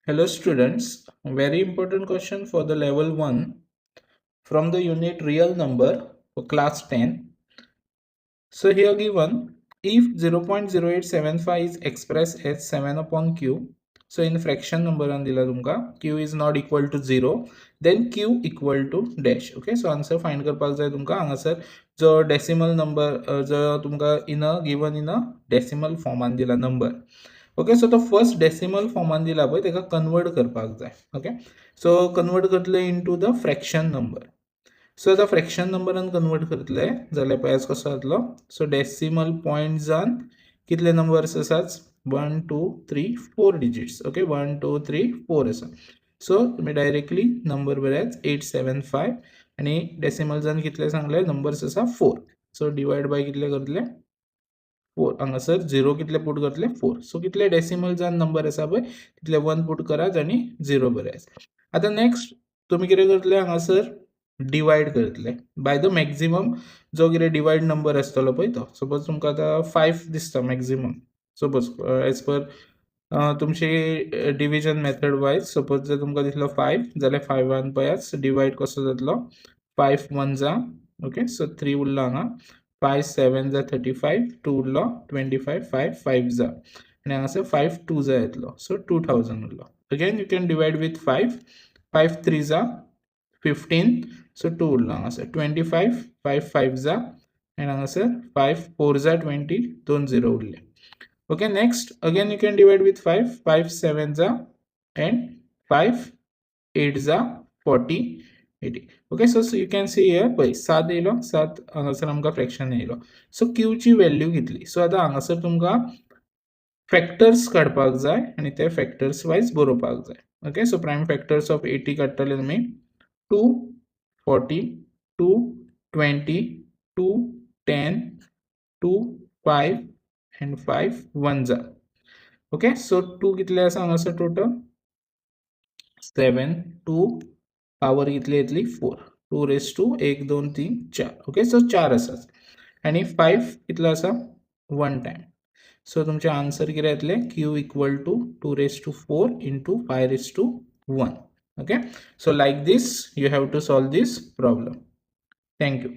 Hello students, very important question for the level 1 from the unit real number for class 10. So here given if 0.0875 is expressed as 7 upon q, so in fraction number andila tumka q is not equal to 0, then q equal to dash. Okay, so answer find karpak jay tumka answer jo decimal number jo tumka in a given in a decimal form andila number. Okay, so तो first decimal फॉर्मान दिला पळय तेका convert करपाक जाय. Okay, so convert करतले into the fraction number. So आता fraction नंबरान convert करतले जाल्यार पळय आज कसो जातलो. सो डेसिमल पॉइंट्सान कितले नंबर्स आसात 1 2 3 4 डिजिट्स. ओके, 1 2 3 4 आसा. सो तुम्ही डायरेक्टली नंबर बऱ्याच 875 आणि डेसिमलसान कितले सांगले नंबर्स आसा 4. सो डिवाइड बाय कितले करतले 4 हांगासर 0 कितले पुट करतले 4. सो कितले डेसिमल जान नंबर आसा पळय तितले 1 पुट करात आणि 0 बरायत. आता नेक्स्ट तुम्ही कितें करतले हांगासर डिवाइड करतले बाय द मॅक्सिमम जो कितें डिवाइड नंबर आसतलो पळय तो. सपोज तुमकां आता 5 दिसता मॅक्सिमम. सपोज एज पर तुमची डिविजन मेथड वायज सपोज जर तुमकां दिसलो 5 जाल्यार 5 पळयात डिवाइड कसो जातलो 5 1 जा. ओके, सो 3 उरलो हांगा 5 7 जा 35 2 उरलो 25 5 5 जा आणि हांगासर 5 2 जा येतलो. सो 2000 उरलो. Again you can divide with 5 5 3 जा 15. सो 2 उरलो हांगासर 25 5 5 जा आणि हांगासर 5 4 जा 20 2 0 उरले. Okay, next again you can divide with 5 5 7 जा and 5 8 जा 40 80. Okay, so you can see here पळय 7 येयलो 7 हांगासर आमकां फ्रॅक्शन येयलो. सो q ची व्हॅल्यू घेतली. सो आता हांगासर तुमकां फॅक्टर्स काडपाक जाय आणि ते फॅक्टर्स वायज बरोवपाक जाय. Okay, so prime factors of 80 काडटले तुमी 2 40 2 20 2 10 2 5 and 5 1 जा. ओके, सो 2 कितले आसा हांगासर टोटल 7 2 पावर कितली येतली 4 2 रेज टू 1 2 3 4. ओके, सो 4 आसात आणि 5 कितलो आसा 1 टाइम. सो तुमचे आन्सर कितें येतले q equal to 2 raise to 4 into 5 raise to 1. Okay, so like this you have to solve this problem. Thank you.